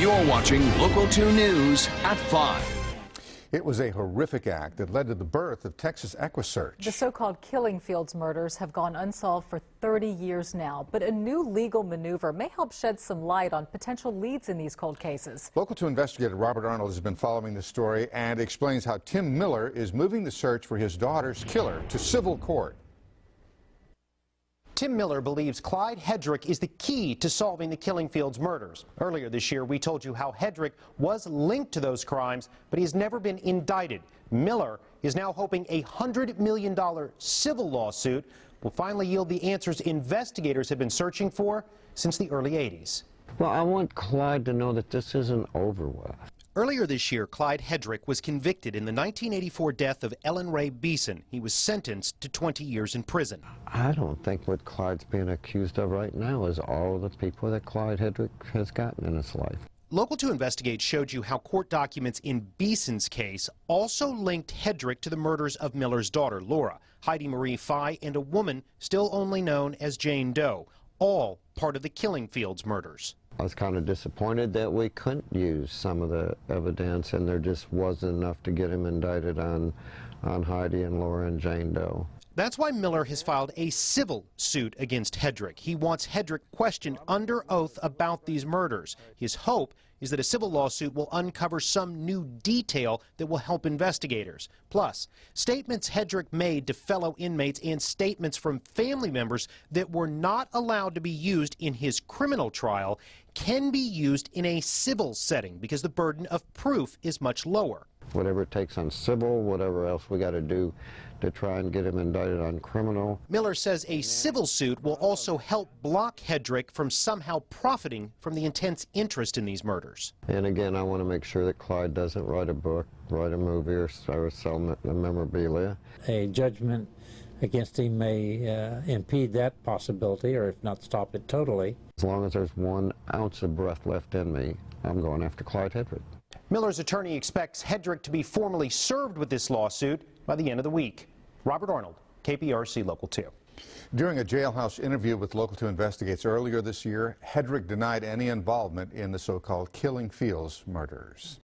You're watching Local 2 News at 5. It was a horrific act that led to the birth of Texas EquiSearch. The so-called Killing Fields murders have gone unsolved for 30 years now, but a new legal maneuver may help shed some light on potential leads in these cold cases. Local 2 investigator Robert Arnold has been following the story and explains how Tim Miller is moving the search for his daughter's killer to civil court. Tim Miller believes Clyde Hedrick is the key to solving the Killing Fields murders. Earlier this year, we told you how Hedrick was linked to those crimes, but he has never been indicted. Miller is now hoping a $100 million civil lawsuit will finally yield the answers investigators have been searching for since the early 80s. Well, I want Clyde to know that this isn't over with. Earlier this year, Clyde Hedrick was convicted in the 1984 death of Ellen Ray Beeson. He was sentenced to 20 years in prison. I don't think what Clyde's being accused of right now is all the people that Clyde Hedrick has gotten in his life. Local 2 Investigate showed you how court documents in Beeson's case also linked Hedrick to the murders of Miller's daughter, Laura, Heidi Marie Fye, and a woman still only known as Jane Doe, all part of the Killing Fields murders. I was kind of disappointed that we couldn't use some of the evidence, and there just wasn't enough to get him indicted on Heidi and Laura and Jane Doe. That's why Miller has filed a civil suit against Hedrick. He wants Hedrick questioned under oath about these murders. His hope is that a civil lawsuit will uncover some new detail that will help investigators. Plus, statements Hedrick made to fellow inmates and statements from family members that were not allowed to be used in his criminal trial can be used in a civil setting because the burden of proof is much lower. Whatever it takes on civil, whatever else we got to do to try and get him indicted on criminal. Miller says a civil suit will also help block Hedrick from somehow profiting from the intense interest in these murders. And again, I want to make sure that Clyde doesn't write a book, write a movie, or sell memorabilia. A judgment against him may impede that possibility, or if not stop it totally. As long as there's 1 ounce of breath left in me, I'm going after Clyde Hedrick. Miller's attorney expects Hedrick to be formally served with this lawsuit by the end of the week. Robert Arnold, KPRC Local 2. During a jailhouse interview with Local 2 Investigates earlier this year, Hedrick denied any involvement in the so-called Killing Fields murders.